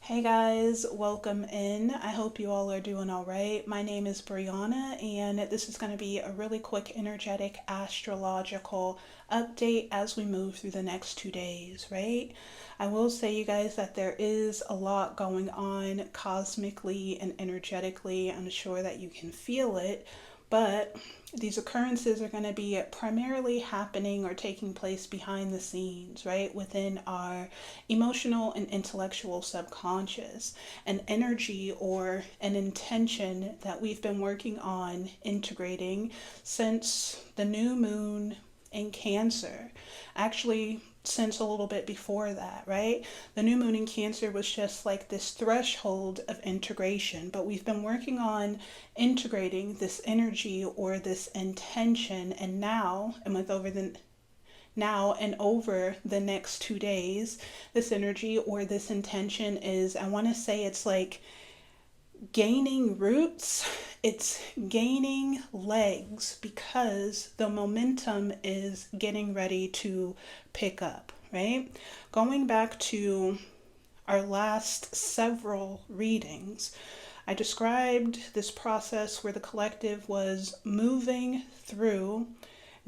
Hey guys, welcome in. I hope you all are doing all right. My name is Brianna, and this is going to be a really quick energetic astrological update as we move through the next 2 days, right? I will say, you guys, that there is a lot going on cosmically and energetically. I'm sure that you can feel it, but these occurrences are going to be primarily happening or taking place behind the scenes, right? Within our emotional and intellectual subconscious, an energy or an intention that we've been working on integrating since the new moon in Cancer. Actually, since a little bit before that, right? The new moon in Cancer was just like this threshold of integration, but we've been working on integrating this energy or this intention, and over the next 2 days, this energy or this intention is, I want to say, it's like gaining roots, it's gaining legs because the momentum is getting ready to pick up, right? Going back to our last several readings, I described this process where the collective was moving through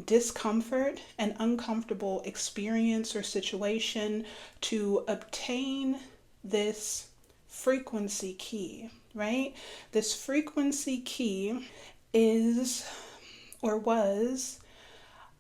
discomfort and uncomfortable experience or situation to obtain this frequency key, right? This frequency key is or was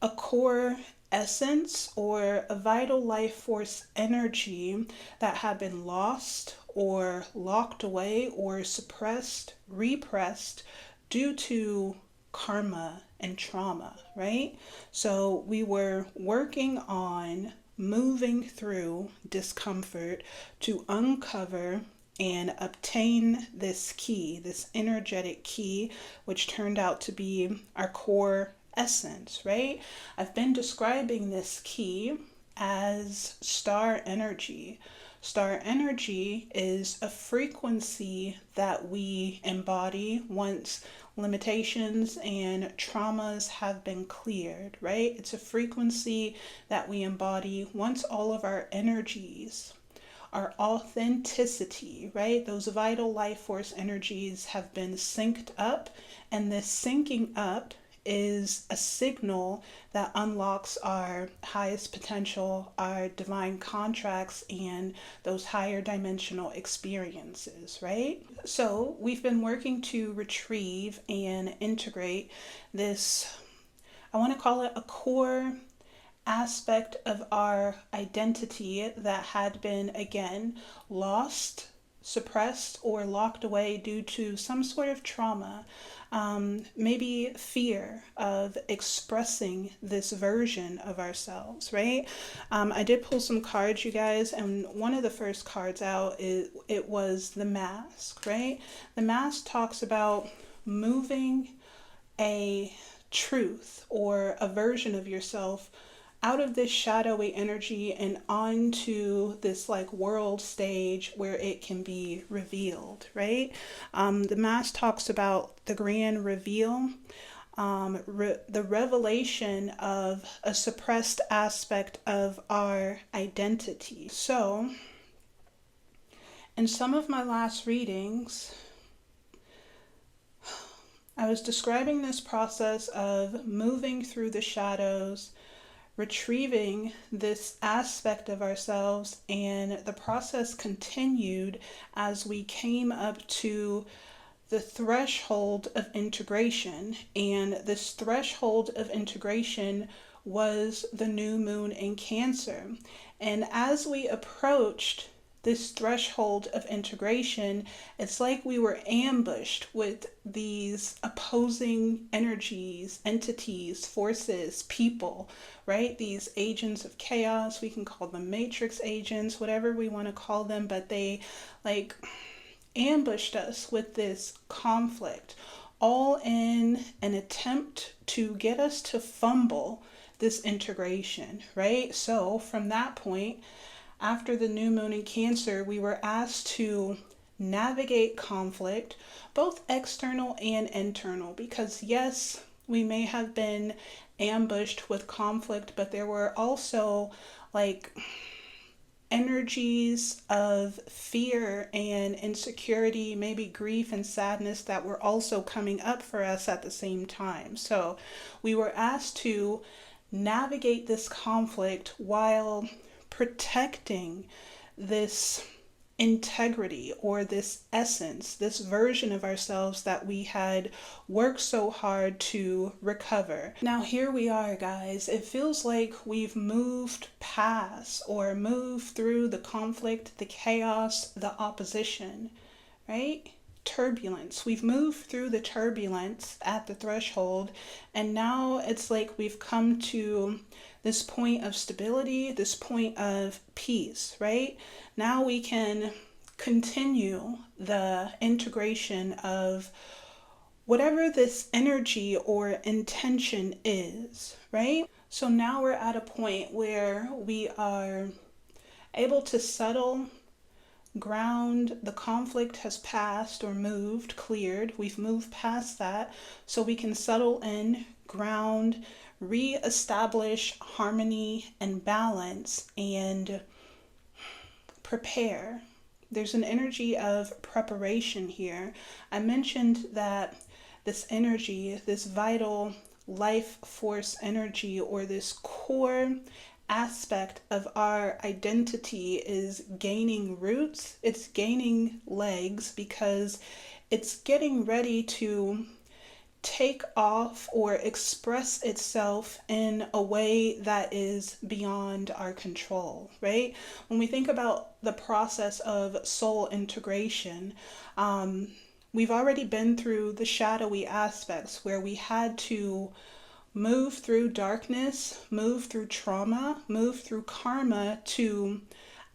a core essence or a vital life force energy that had been lost or locked away or suppressed, repressed due to karma and trauma, right? So we were working on moving through discomfort to uncover and obtain this key, this energetic key, which turned out to be our core essence, right? I've been describing this key as star energy. Star energy is a frequency that we embody once limitations and traumas have been cleared, right? It's a frequency that we embody once all of our energies, our authenticity, right? Those vital life force energies have been synced up, and this syncing up is a signal that unlocks our highest potential, our divine contracts, and those higher dimensional experiences, right? So we've been working to retrieve and integrate this, I want to call it a core aspect of our identity that had been, again, lost, suppressed, or locked away due to some sort of trauma. Maybe fear of expressing this version of ourselves, right? I did pull some cards, you guys, and one of the first cards out, it was the mask, right? The mask talks about moving a truth or a version of yourself out of this shadowy energy and onto this like world stage where it can be revealed, right? The Mass talks about the grand reveal, the revelation of a suppressed aspect of our identity. So, in some of my last readings, I was describing this process of moving through the shadows, retrieving this aspect of ourselves, and the process continued as we came up to the threshold of integration. And this threshold of integration was the new moon in Cancer. And as we approached this threshold of integration, it's like we were ambushed with these opposing energies, entities, forces, people, right? These agents of chaos, we can call them matrix agents, whatever we want to call them, but they like ambushed us with this conflict, all in an attempt to get us to fumble this integration, right? So from that point, after the new moon in Cancer, we were asked to navigate conflict, both external and internal, because yes, we may have been ambushed with conflict, but there were also like energies of fear and insecurity, maybe grief and sadness that were also coming up for us at the same time. So we were asked to navigate this conflict while protecting this integrity or this essence, this version of ourselves that we had worked so hard to recover. Now, here we are, guys. It feels like we've moved past or moved through the conflict, the chaos, the opposition, right? Turbulence. We've moved through the turbulence at the threshold, and now it's like we've come to this point of stability, this point of peace, right? Now we can continue the integration of whatever this energy or intention is, right? So now we're at a point where we are able to settle, ground. The conflict has passed or moved, cleared. We've moved past that, so we can settle in, ground, re-establish harmony and balance, and prepare. There's an energy of preparation here. I mentioned that this energy, this vital life force energy, or this core aspect of our identity is gaining roots. It's gaining legs because it's getting ready to take off or express itself in a way that is beyond our control, right? When we think about the process of soul integration, we've already been through the shadowy aspects where we had to move through darkness, move through trauma, move through karma to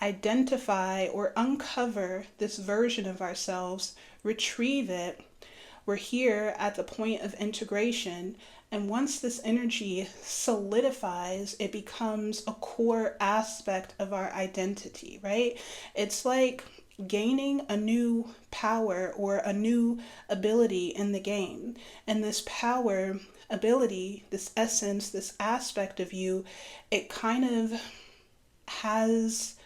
identify or uncover this version of ourselves, retrieve it. We're here at the point of integration, and once this energy solidifies, it becomes a core aspect of our identity, right? It's like gaining a new power or a new ability in the game. And this power, ability, this essence, this aspect of you, it kind of has,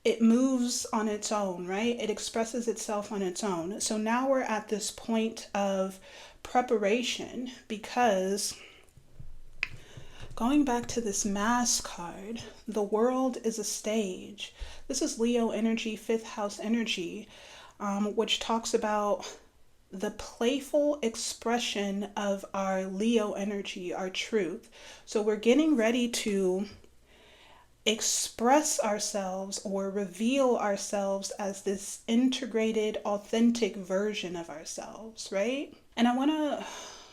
it moves on its own, right? It expresses itself on its own. So now we're at this point of preparation, because going back to this Mass card, the world is a stage. This is Leo energy, 5th house energy, which talks about the playful expression of our Leo energy, our truth. So we're getting ready to express ourselves or reveal ourselves as this integrated, authentic version of ourselves, right? And I want to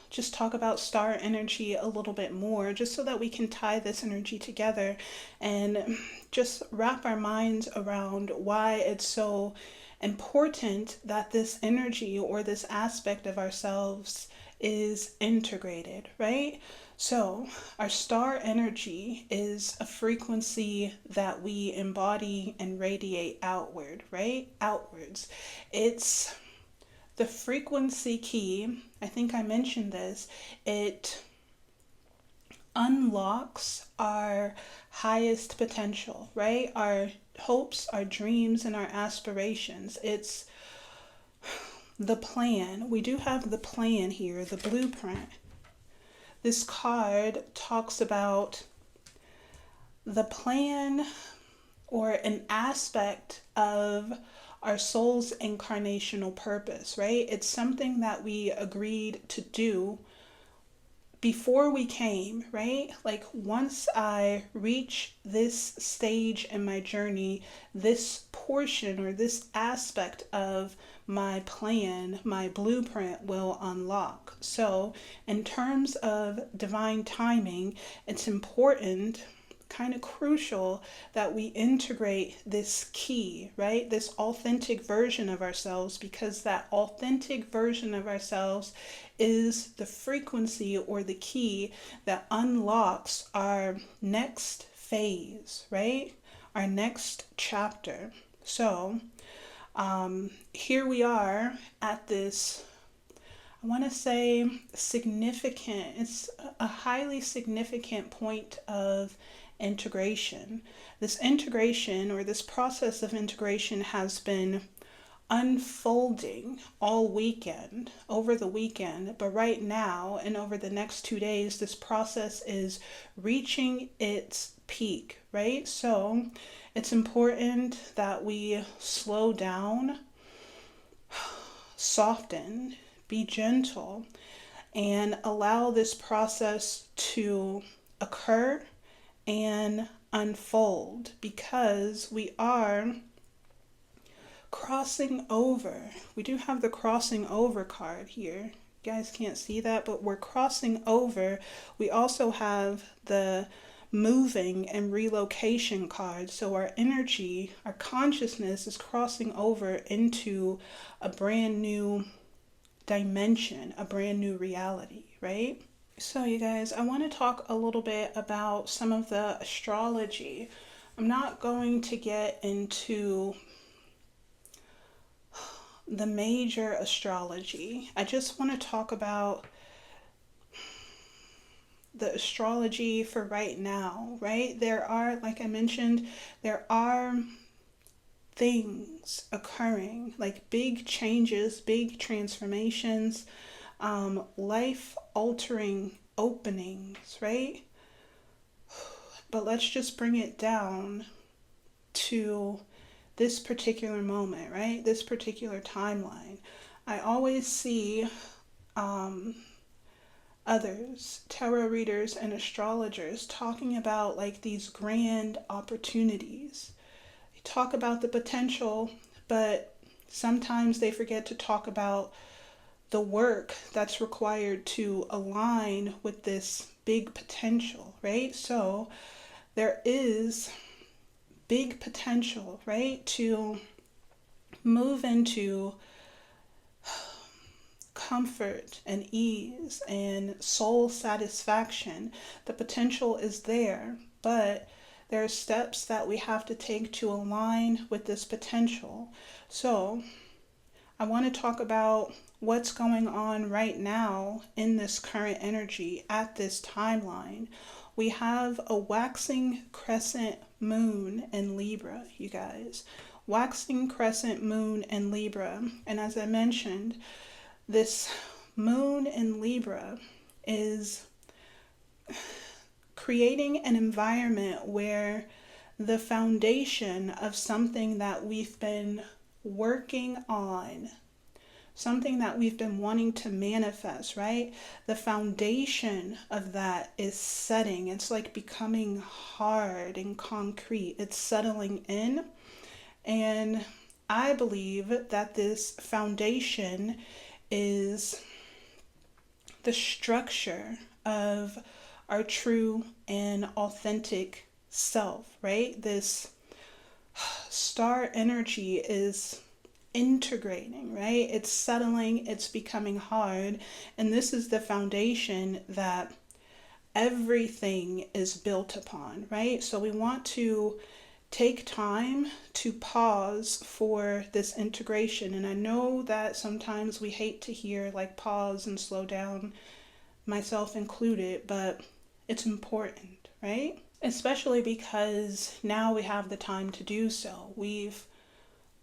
just talk about star energy a little bit more, just so that we can tie this energy together and just wrap our minds around why it's so important that this energy or this aspect of ourselves is integrated, right? So our star energy is a frequency that we embody and radiate outward, right? Outwards. It's the frequency key. I think I mentioned this. It unlocks our highest potential, right? Our hopes, our dreams, and our aspirations. It's the plan. We do have the plan here, the blueprint. This card talks about the plan or an aspect of our soul's incarnational purpose, right? It's something that we agreed to do before we came, right? Like once I reach this stage in my journey, this portion or this aspect of my plan, my blueprint will unlock. So in terms of divine timing, it's important, kind of crucial, that we integrate this key, right? This authentic version of ourselves, because that authentic version of ourselves is the frequency or the key that unlocks our next phase, right? Our next chapter. So here we are at this, I want to say significant, it's a highly significant point of integration. This integration, or this process of integration, has been unfolding all weekend, over the weekend, but right now and over the next 2 days, this process is reaching its peak, right? So it's important that we slow down, soften, be gentle, and allow this process to occur and unfold, because we are crossing over. We do have the crossing over card here. You guys can't see that, but we're crossing over. We also have the moving and relocation card. So our energy, our consciousness is crossing over into a brand new dimension, a brand new reality, right? So you guys, I want to talk a little bit about some of the astrology. I'm not going to get into the major astrology. I just want to talk about the astrology for right now, right? There are, like I mentioned, there are things occurring, like big changes, big transformations, life altering openings, right? But let's just bring it down to this particular moment, right? This particular timeline. I always see others, tarot readers and astrologers, talking about like these grand opportunities. They talk about the potential, but sometimes they forget to talk about the work that's required to align with this big potential, right? So there is big potential, right, to move into comfort and ease and soul satisfaction. The potential is there, but there are steps that we have to take to align with this potential. So I want to talk about what's going on right now in this current energy at this timeline. We have a waxing crescent moon in Libra, you guys. Waxing crescent moon in Libra. And as I mentioned, this moon in Libra is creating an environment where the foundation of something that we've been working on, something that we've been wanting to manifest, right? The foundation of that is setting. It's like becoming hard and concrete. It's settling in. And I believe that this foundation is the structure of our true and authentic self, right? This star energy is integrating, right? It's settling, it's becoming hard, and this is the foundation that everything is built upon, right? So we want to take time to pause for this integration. And I know that sometimes we hate to hear like pause and slow down, myself included, but it's important, right? Especially because now we have the time to do so. We've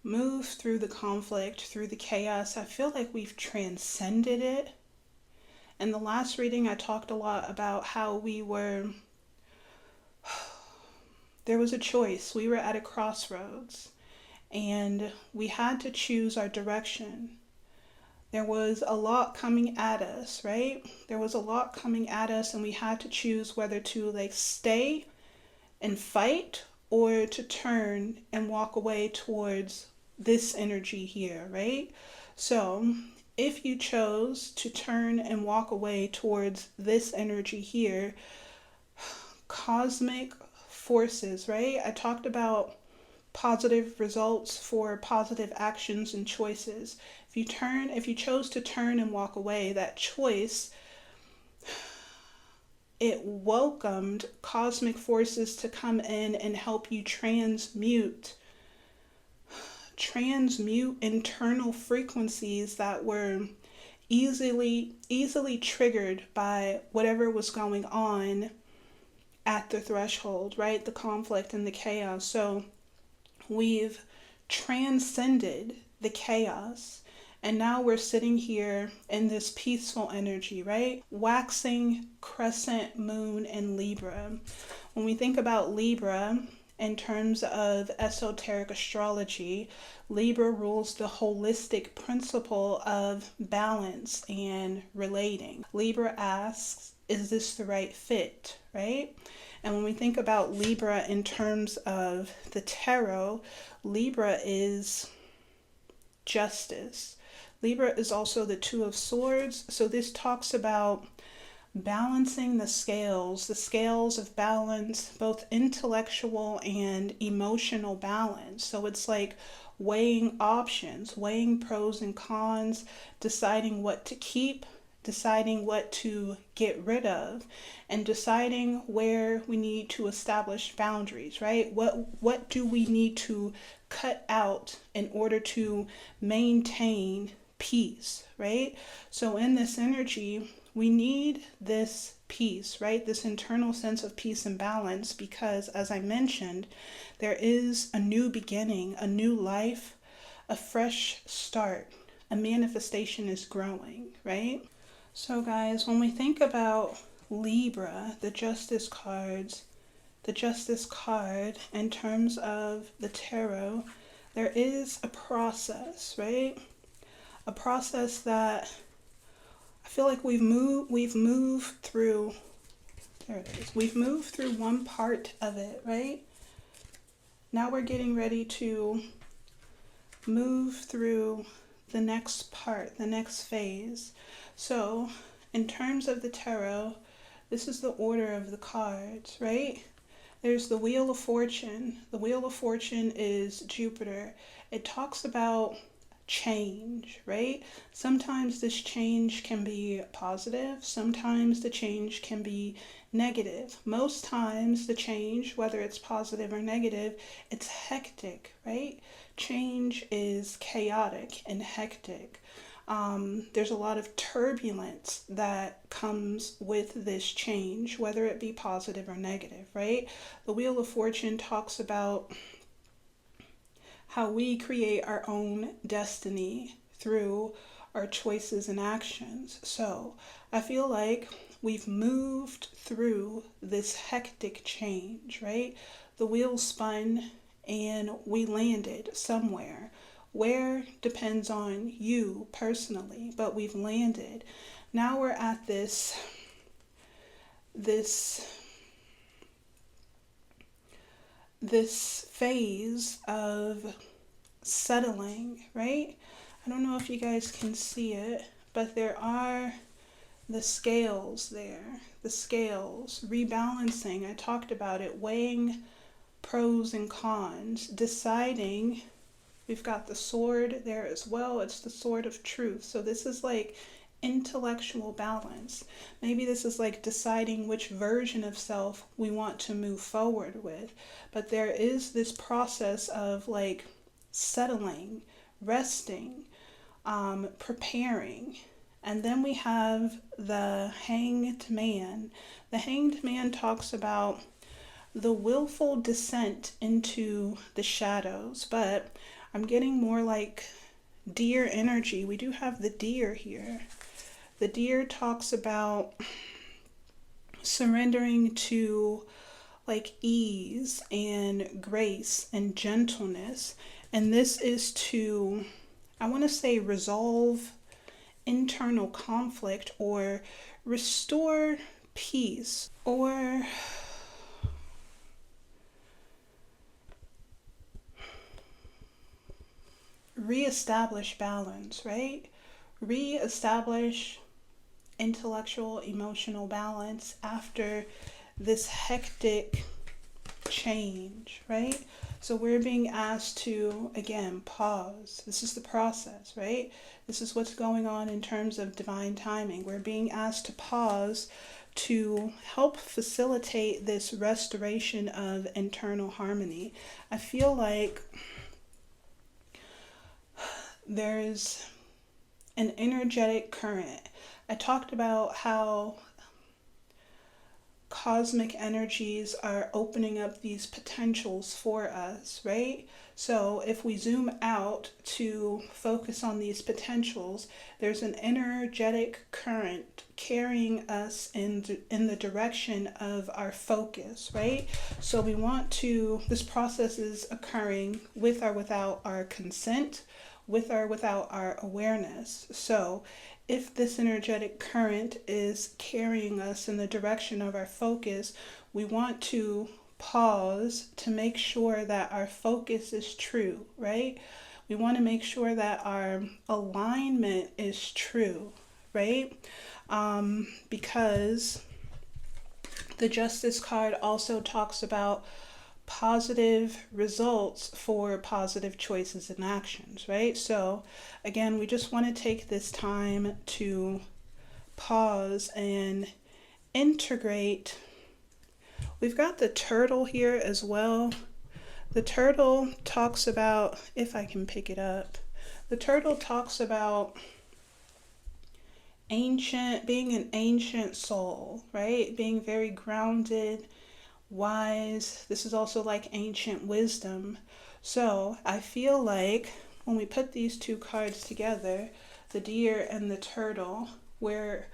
moved through the conflict, through the chaos. I feel like we've transcended it. In the last reading, I talked a lot about how there was a choice. We were at a crossroads and we had to choose our direction. There was a lot coming at us, right? There was a lot coming at us, and we had to choose whether to like stay and fight or to turn and walk away towards this energy here, right? So if you chose to turn and walk away towards this energy here, cosmic forces, right? I talked about positive results for positive actions and choices. If you chose to turn and walk away, that choice, it welcomed cosmic forces to come in and help you transmute internal frequencies that were easily triggered by whatever was going on at the threshold, right? The conflict and the chaos. So we've transcended the chaos, and now we're sitting here in this peaceful energy, right? Waxing crescent moon in Libra. When we think about Libra in terms of esoteric astrology, Libra rules the holistic principle of balance and relating. Libra asks, is this the right fit, right? And when we think about Libra in terms of the tarot, Libra is justice. Libra is also the Two of Swords. So this talks about balancing the scales of balance, both intellectual and emotional balance. So it's like weighing options, weighing pros and cons, deciding what to keep, deciding what to get rid of, and deciding where we need to establish boundaries, right? What do we need to cut out in order to maintain peace, right? So in this energy, we need this peace, right? This internal sense of peace and balance, because as I mentioned, there is a new beginning, a new life, a fresh start. A manifestation is growing, right? So guys, when we think about Libra, the Justice cards, the Justice card in terms of the tarot, there is a process, right? A process that I feel like we've moved through. There it is. We've moved through one part of it, right? Now we're getting ready to move through the next part, the next phase. So, in terms of the tarot, this is the order of the cards, right? There's the Wheel of Fortune. The Wheel of Fortune is Jupiter. It talks about change, right? Sometimes this change can be positive, sometimes the change can be negative. Most times the change, whether it's positive or negative, it's hectic, right? Change is chaotic and hectic. There's a lot of turbulence that comes with this change, whether it be positive or negative, right? The Wheel of Fortune talks about how we create our own destiny through our choices and actions. So I feel like we've moved through this hectic change, right? The wheel spun and we landed somewhere. Where depends on you personally, but we've landed. Now we're at this phase of settling, right? I don't know if you guys can see it, but there are the scales there, the scales, rebalancing. I talked about it, weighing pros and cons, deciding. We've got the sword there as well. It's the sword of truth. So this is like intellectual balance. Maybe this is like deciding which version of self we want to move forward with. But there is this process of like settling, resting, preparing. And then we have the Hanged Man. The Hanged Man talks about the willful descent into the shadows, but I'm getting more like deer energy. We do have the deer here. The deer talks about surrendering to like ease and grace and gentleness. And this is to, I want to say, resolve internal conflict or restore peace or reestablish balance, right? Reestablish intellectual, emotional balance after this hectic change, right? So we're being asked to, again, pause. This is the process, right? This is what's going on in terms of divine timing. We're being asked to pause to help facilitate this restoration of internal harmony. I feel like there's an energetic current. I talked about how cosmic energies are opening up these potentials for us, right? So if we zoom out to focus on these potentials, there's an energetic current carrying us in the direction of our focus, right? So we want to, this process is occurring with or without our consent, with or without our awareness. So if this energetic current is carrying us in the direction of our focus, we want to pause to make sure that our focus is true, right? We want to make sure that our alignment is true, right? Because the Justice card also talks about positive results for positive choices and actions, right? So again, we just want to take this time to pause and integrate. We've got the turtle here as well. The turtle talks about, if I can pick it up, the turtle talks about being an ancient soul, right? Being very grounded, wise. This is also like ancient wisdom. So I feel like when we put these two cards together, the deer and the turtle, we're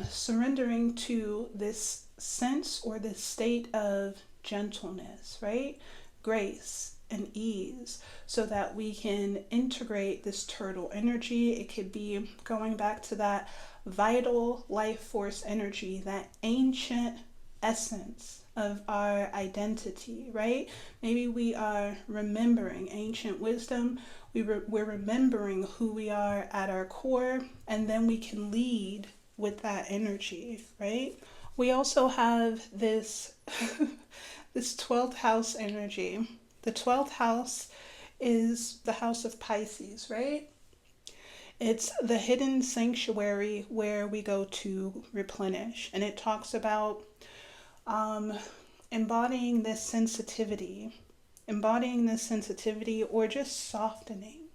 surrendering to this sense or this state of gentleness, right? Grace and ease, so that we can integrate this turtle energy. It could be going back to that vital life force energy, that ancient essence of our identity, right? Maybe we are remembering ancient wisdom. We're remembering who we are at our core, and then we can lead with that energy, right? We also have this this 12th house energy. The 12th house is the house of Pisces, right? It's the hidden sanctuary where we go to replenish. And it talks about embodying this sensitivity, or just softening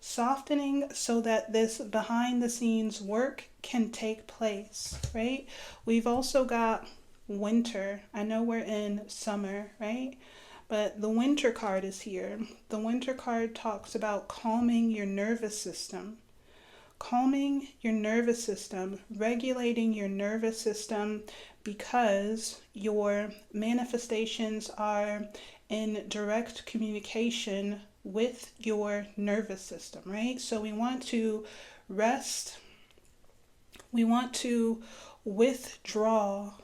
so that this behind the scenes work can take place, right? We've also got winter. I know we're in summer, right? But the winter card is here. The winter card talks about calming your nervous system, regulating your nervous system, because your manifestations are in direct communication with your nervous system, right? So we want to rest. We want to withdraw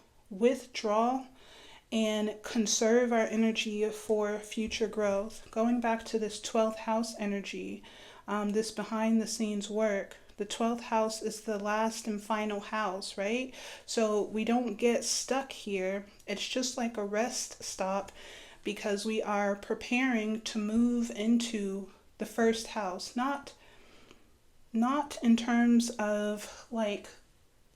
and conserve our energy for future growth. Going back to this 12th house energy, this behind the scenes work, the 12th house is the last and final house, right? So we don't get stuck here. It's just like a rest stop, because we are preparing to move into the first house, not in terms of like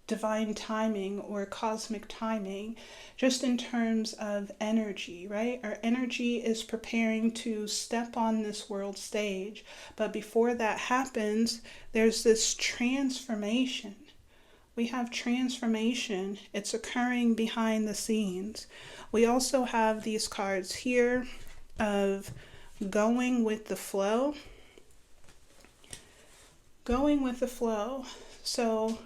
divine timing or cosmic timing, just in terms of energy, right? Our energy is preparing to step on this world stage. But before that happens, there's this transformation. We have transformation. It's occurring behind the scenes. We also have these cards here of going with the flow. So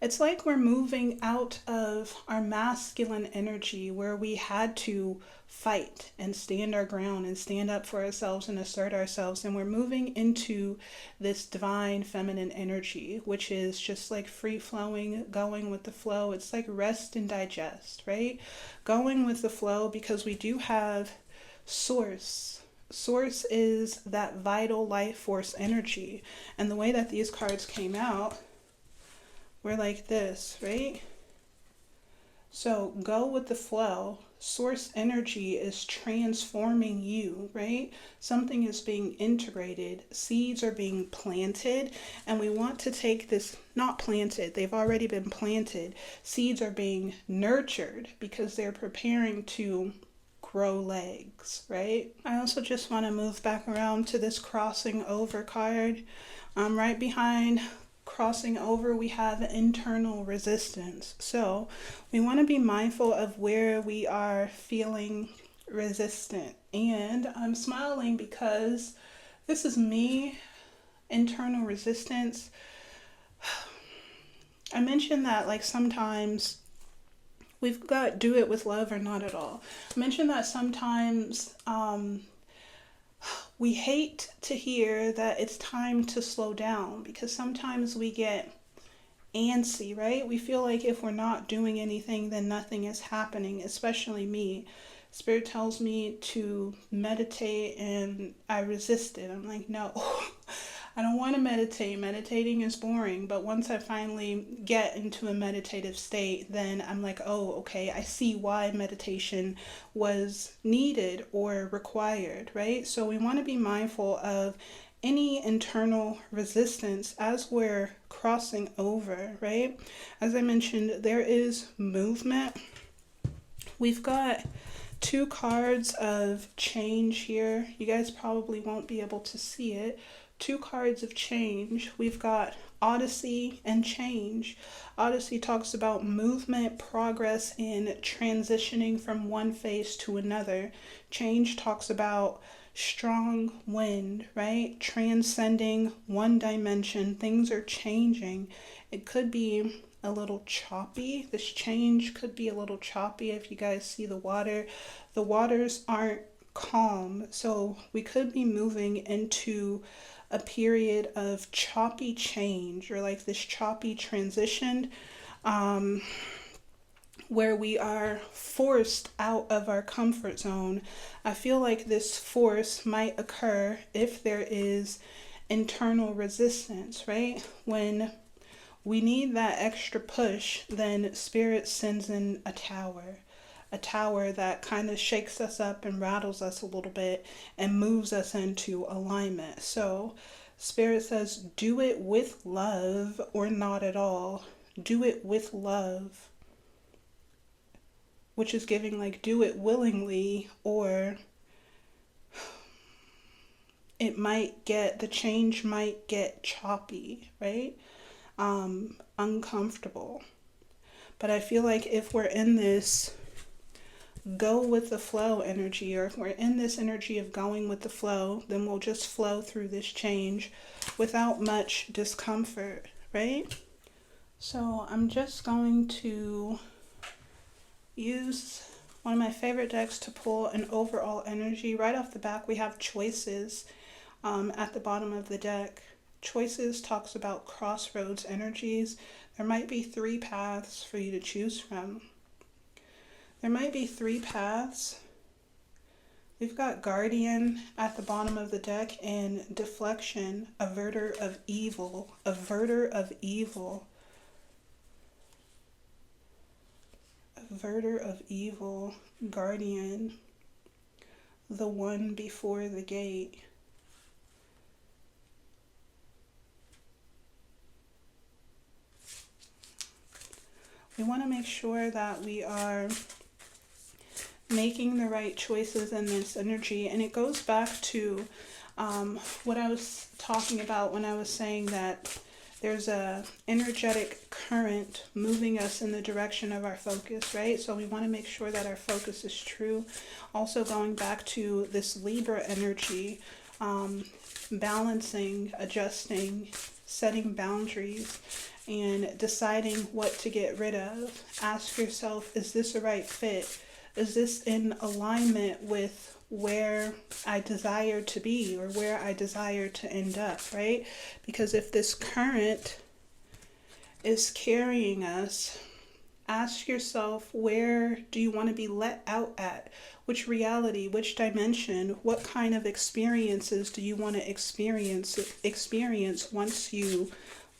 it's like we're moving out of our masculine energy, where we had to fight and stand our ground and stand up for ourselves and assert ourselves. And we're moving into this divine feminine energy, which is just like free flowing, going with the flow. It's like rest and digest, right? Going with the flow, because we do have source. Source is that vital life force energy. And the way that these cards came out, we're like this, right? So go with the flow. Source energy is transforming you, right? Something is being integrated. Seeds are being planted, and we want to take this, not planted, they've already been planted. Seeds are being nurtured because they're preparing to grow legs, right? I also just want to move back around to this crossing over card. Right behind crossing over, we have internal resistance. So we want to be mindful of where we are feeling resistant. And I'm smiling because this is me, internal resistance. I mentioned that like sometimes we've got do it with love or not at all. I mentioned that sometimes we hate to hear that it's time to slow down because sometimes we get antsy, right? We feel like if we're not doing anything, then nothing is happening, especially me. Spirit tells me to meditate and I resist it. I'm like, no, I don't want to meditate. Meditating is boring. But once I finally get into a meditative state, then I'm like, oh, okay, I see why meditation was needed or required, right? So we want to be mindful of any internal resistance as we're crossing over, right? As I mentioned, there is movement. We've got 2 cards of change here. You guys probably won't be able to see it. 2 cards of change. We've got Odyssey and change. Odyssey talks about movement, progress, and transitioning from one phase to another. Change talks about strong wind, right? Transcending one dimension. Things are changing. It could be a little choppy. This change could be a little choppy. If you guys see the water, the waters aren't calm. So we could be moving into a period of choppy change or like this choppy transition where we are forced out of our comfort zone. I feel like this force might occur if there is internal resistance, right? When we need that extra push, then Spirit sends in a tower that kind of shakes us up and rattles us a little bit and moves us into alignment. So Spirit says, do it with love or not at all. Do it with love, which is giving like do it willingly, or the change might get choppy, right? Uncomfortable. But I feel like if we're in this go with the flow energy, or if we're in this energy of going with the flow, then we'll just flow through this change without much discomfort, right? So I'm just going to use one of my favorite decks to pull an overall energy. Right off the back, we have choices at the bottom of the deck. Choices talks about crossroads energies. There might be 3 paths for you to choose from. There might be 3 paths. We've got Guardian at the bottom of the deck and Deflection, Averter of Evil. Averter of Evil. Averter of Evil, Guardian, the one before the gate. We want to make sure that we are making the right choices in this energy. And it goes back to what I was talking about when I was saying that there's a energetic current moving us in the direction of our focus, right? So we want to make sure that our focus is true. Also going back to this Libra energy, balancing, adjusting, setting boundaries, and deciding what to get rid of. Ask yourself, is this a right fit? Is this in alignment with where I desire to be or where I desire to end up, right? Because if this current is carrying us, ask yourself, where do you want to be let out at? Which reality, which dimension, what kind of experiences do you want to experience once you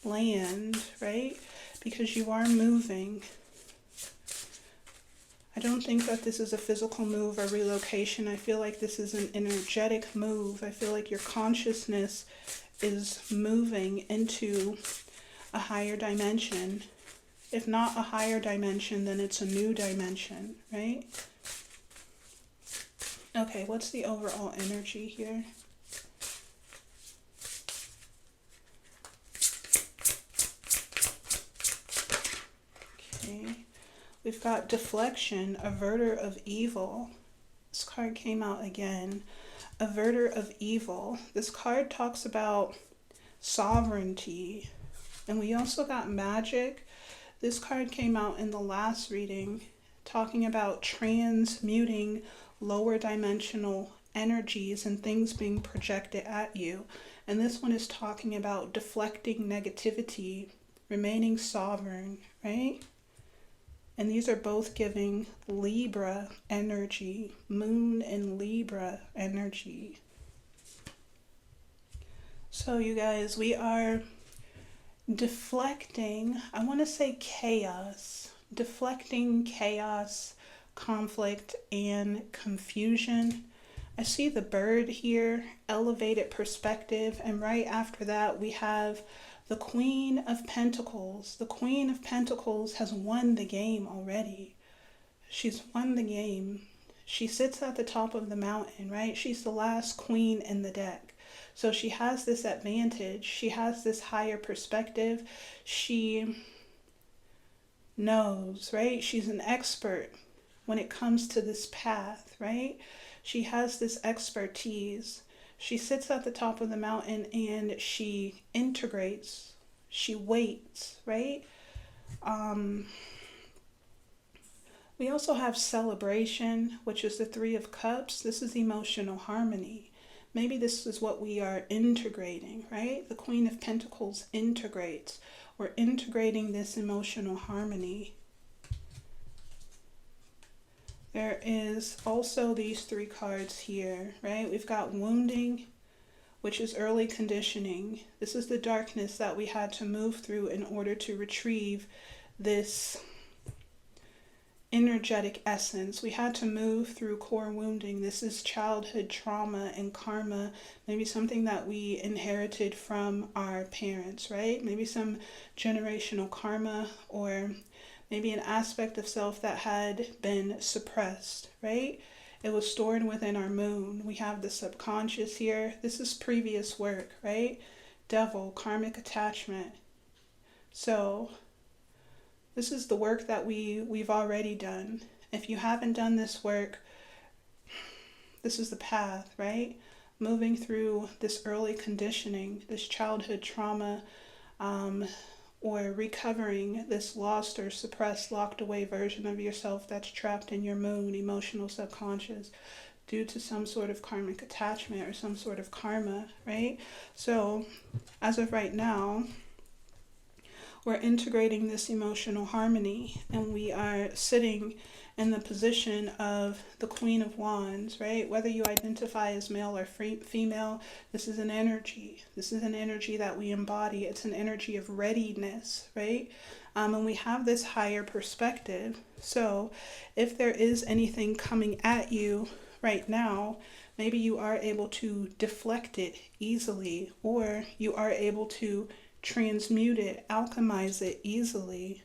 land, right? Because you are moving. I don't think that this is a physical move or relocation. I feel like this is an energetic move. I feel like your consciousness is moving into a higher dimension. If not a higher dimension, then it's a new dimension, right? Okay, what's the overall energy here? We've got deflection, averter of evil. This card came out again. Averter of evil. This card talks about sovereignty. And we also got magic. This card came out in the last reading, talking about transmuting lower dimensional energies and things being projected at you. And this one is talking about deflecting negativity, remaining sovereign, right? And these are both giving Libra energy, moon and Libra energy. So you guys, we are deflecting, I want to say chaos, deflecting chaos, conflict, and confusion. I see the bird here, elevated perspective, and right after that we have the Queen of Pentacles. The Queen of Pentacles has won the game already. She's won the game. She sits at the top of the mountain, right? She's the last queen in the deck. So she has this advantage. She has this higher perspective. She knows, right? She's an expert when it comes to this path, right? She has this expertise. She sits at the top of the mountain and she integrates. She waits, right? We also have celebration, which is the Three of Cups. This is emotional harmony. Maybe this is what we are integrating, right? The Queen of Pentacles integrates. We're integrating this emotional harmony. There is also these three cards here, right? We've got wounding, which is early conditioning. This is the darkness that we had to move through in order to retrieve this energetic essence. We had to move through core wounding. This is childhood trauma and karma, maybe something that we inherited from our parents, right? Maybe some generational karma, or maybe an aspect of self that had been suppressed, right? It was stored within our moon. We have the subconscious here. This is previous work, right? Devil, karmic attachment. So this is the work that we've already done. If you haven't done this work, this is the path, right? Moving through this early conditioning, this childhood trauma, or recovering this lost or suppressed, locked away version of yourself that's trapped in your moon, emotional subconscious, due to some sort of karmic attachment or some sort of karma, right? So as of right now, we're integrating this emotional harmony, and we are sitting in the position of the Queen of Wands, right? Whether you identify as male or female, this is an energy. This is an energy that we embody. It's an energy of readiness, right? And we have this higher perspective. So if there is anything coming at you right now, maybe you are able to deflect it easily, or you are able to transmute it, alchemize it easily.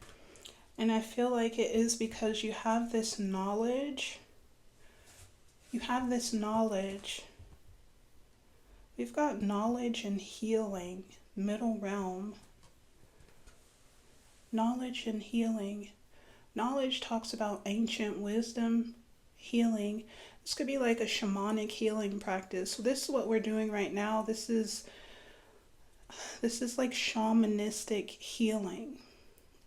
And I feel like it is because you have this knowledge. You have this knowledge. We've got knowledge and healing, middle realm. Knowledge and healing. Knowledge talks about ancient wisdom, healing. This could be like a shamanic healing practice. So this is what we're doing right now. This is like shamanistic healing.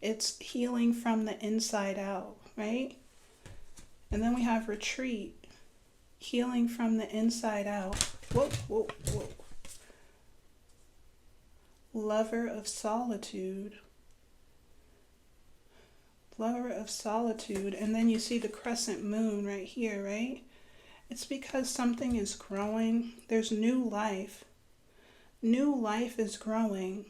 It's healing from the inside out, right? And then we have retreat, healing from the inside out. Whoa, whoa, whoa. Lover of solitude. Lover of solitude. And then you see the crescent moon right here, right? It's because something is growing. There's new life. New life is growing.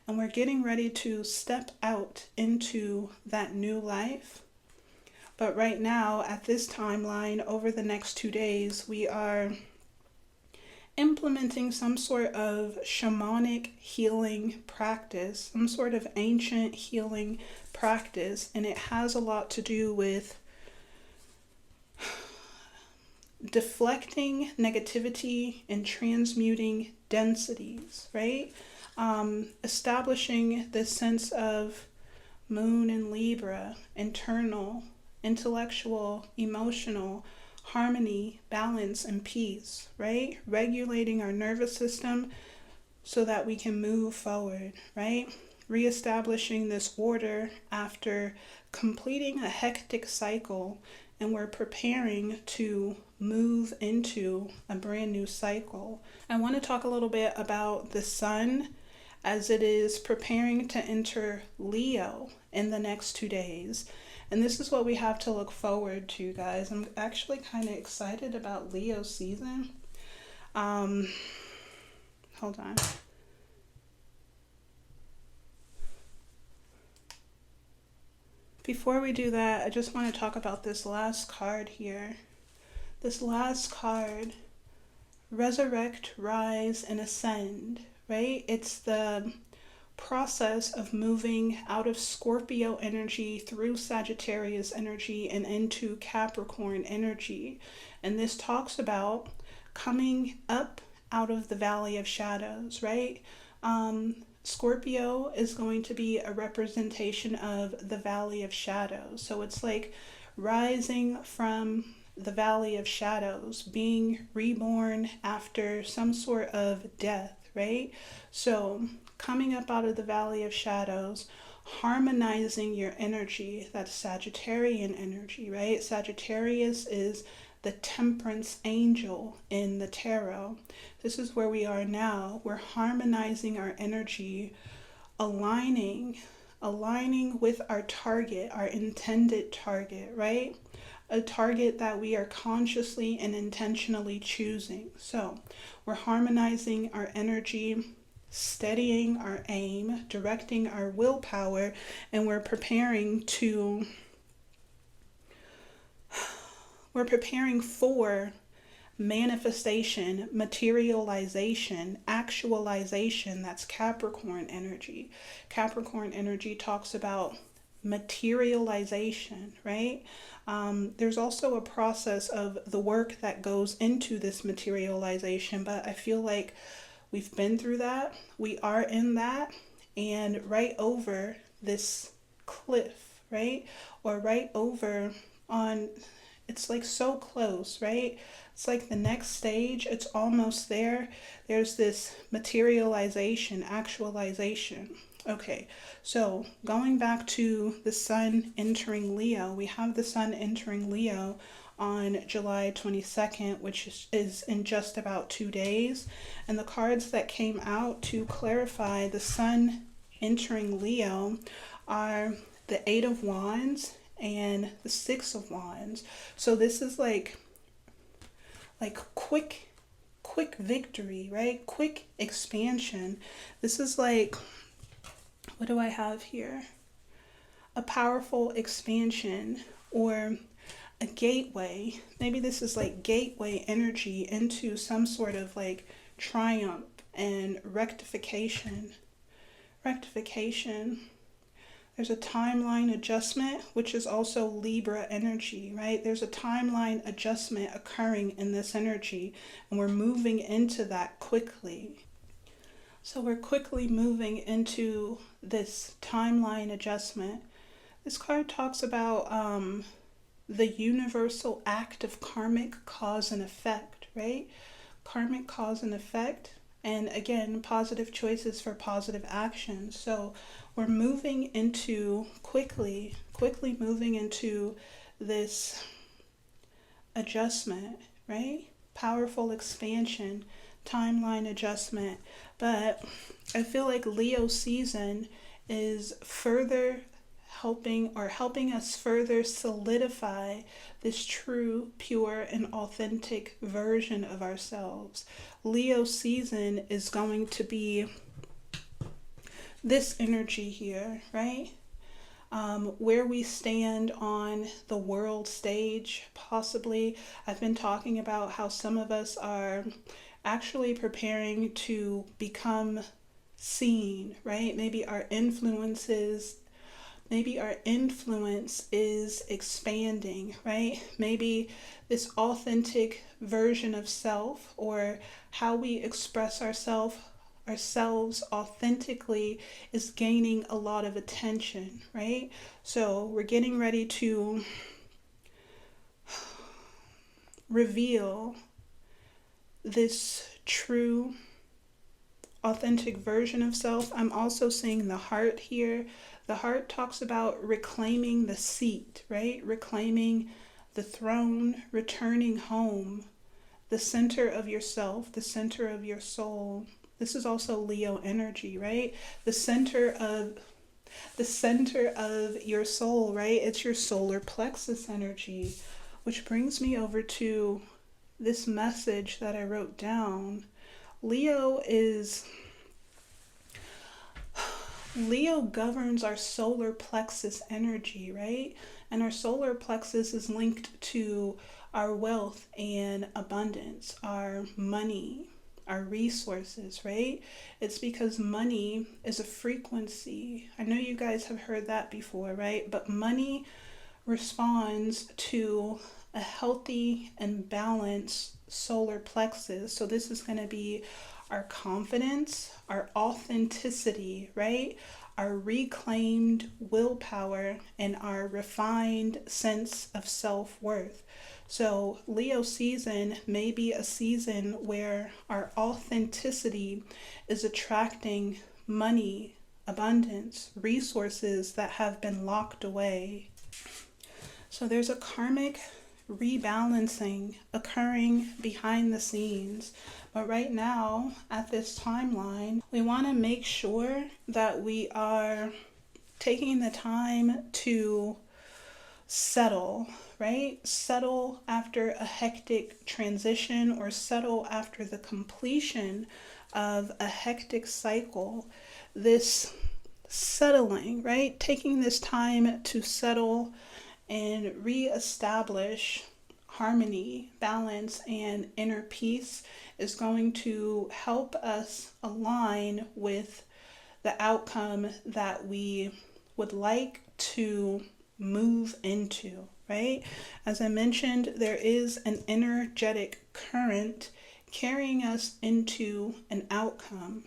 And we're getting ready to step out into that new life. But right now, at this timeline, over the next 2 days, we are implementing some sort of shamanic healing practice, some sort of ancient healing practice. And it has a lot to do with deflecting negativity and transmuting densities, right? Establishing this sense of Moon in Libra, internal, intellectual, emotional, harmony, balance, and peace, right? Regulating our nervous system so that we can move forward, right? Reestablishing this order after completing a hectic cycle, and we're preparing to move into a brand new cycle. I want to talk a little bit about the sun as it is preparing to enter Leo in the next 2 days. And this is what we have to look forward to, guys. I'm actually kind of excited about Leo season. Hold on. Before we do that, I just want to talk about this last card here. This last card, resurrect, rise, and ascend, right? It's the process of moving out of Scorpio energy through Sagittarius energy and into Capricorn energy. And this talks about coming up out of the valley of shadows, right? Scorpio is going to be a representation of the valley of shadows. So it's like rising from the valley of shadows, being reborn after some sort of death, right? So coming up out of the valley of shadows, harmonizing your energy, that's Sagittarian energy, right? Sagittarius is the temperance angel in the tarot. This is where we are now. We're harmonizing our energy, aligning with our target, our intended target, right? A target that we are consciously and intentionally choosing. So we're harmonizing our energy, steadying our aim, directing our willpower, and we're preparing for manifestation, materialization, actualization. That's Capricorn energy. Capricorn energy talks about materialization, right? There's also a process of the work that goes into this materialization, but I feel like we've been through that. We are in that, and right over this cliff, right? Or right over on, it's like so close, right? It's like the next stage, it's almost there. There's this materialization, actualization. Okay, so going back to the sun entering Leo, we have the sun entering Leo on July 22nd, which is in just about 2 days. And the cards that came out to clarify the sun entering Leo are the Eight of Wands and the Six of Wands. So this is like quick victory, right? Quick expansion. This is like, what do I have here? A powerful expansion or a gateway. Maybe this is like gateway energy into some sort of like triumph and rectification. There's a timeline adjustment, which is also Libra energy, right? There's a timeline adjustment occurring in this energy, and we're moving into that quickly. So we're quickly moving into this timeline adjustment. This card talks about the universal act of karmic cause and effect, right? Karmic cause and effect. And again, positive choices for positive action. So we're moving into quickly moving into this adjustment, right? Powerful expansion, timeline adjustment. But I feel like Leo season is further helping us further solidify this true, pure, and authentic version of ourselves. Leo season is going to be this energy here, right? Where we stand on the world stage, possibly. I've been talking about how some of us are actually preparing to become seen, right? Maybe our influence is expanding, right? Maybe this authentic version of self, or how we express ourselves ourselves authentically is gaining a lot of attention, right? So we're getting ready to reveal this true, authentic version of self. I'm also seeing the heart here. The heart talks about reclaiming the seat, right? Reclaiming the throne, returning home, the center of yourself, the center of your soul. This is also Leo energy, right? The center of your soul, right? It's your solar plexus energy, which brings me over to this message that I wrote down. Leo governs our solar plexus energy, right? And our solar plexus is linked to our wealth and abundance, our money, our resources, right? It's because money is a frequency. I know you guys have heard that before, right? But money responds to a healthy and balanced solar plexus. So this is going to be our confidence, our authenticity, right? Our reclaimed willpower, and our refined sense of self-worth. So Leo season may be a season where our authenticity is attracting money, abundance, resources that have been locked away. So there's a karmic rebalancing occurring behind the scenes. But right now, at this timeline, we want to make sure that we are taking the time to settle, right? Settle after a hectic transition, or settle after the completion of a hectic cycle. This settling, right? Taking this time to settle and reestablish harmony, balance, and inner peace is going to help us align with the outcome that we would like to move into, right? As I mentioned, there is an energetic current carrying us into an outcome.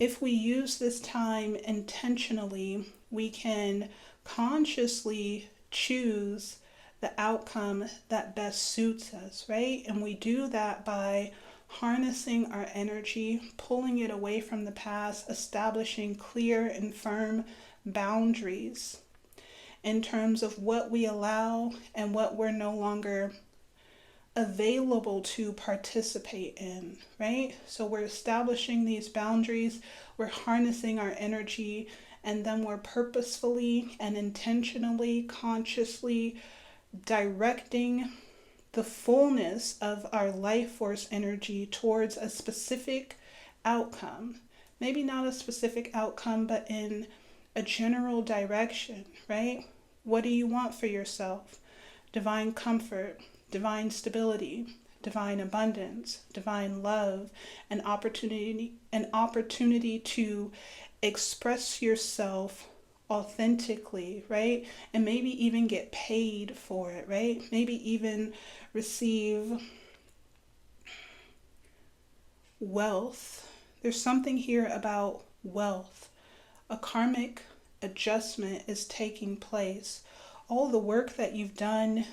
If we use this time intentionally, we can consciously choose the outcome that best suits us, right? And we do that by harnessing our energy, pulling it away from the past, establishing clear and firm boundaries in terms of what we allow and what we're no longer available to participate in, right? So we're establishing these boundaries, we're harnessing our energy, and then we're purposefully and intentionally, consciously directing the fullness of our life force energy towards a specific outcome. Maybe not a specific outcome, but in a general direction, right? What do you want for yourself? Divine comfort, divine stability, divine abundance, divine love, an opportunity to express yourself authentically, right? And maybe even get paid for it, right? Maybe even receive wealth. There's something here about wealth. A karmic adjustment is taking place. All the work that you've done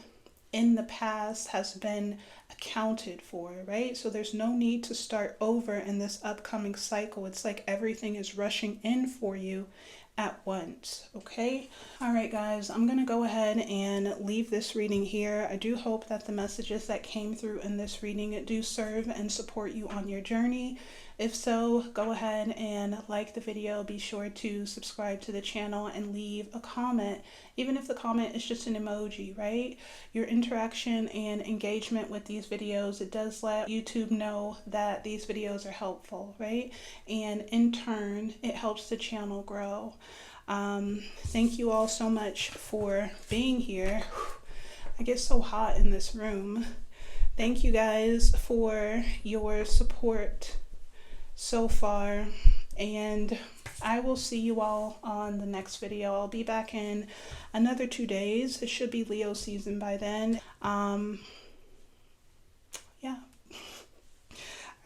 in the past has been accounted for, right? So there's no need to start over in this upcoming cycle. It's like everything is rushing in for you at once, okay? All right, guys, I'm gonna go ahead and leave this reading here. I do hope that the messages that came through in this reading do serve and support you on your journey. If so, go ahead and like the video. Be sure to subscribe to the channel and leave a comment, even if the comment is just an emoji, right? Your interaction and engagement with these videos, it does let YouTube know that these videos are helpful, right? And in turn, it helps the channel grow. Thank you all so much for being here. I get so hot in this room. Thank you guys for your support so far, and I will see you all on the next video. I'll be back in another 2 days. It should be Leo season by then. Yeah.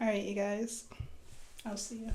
All right, you guys. I'll see you.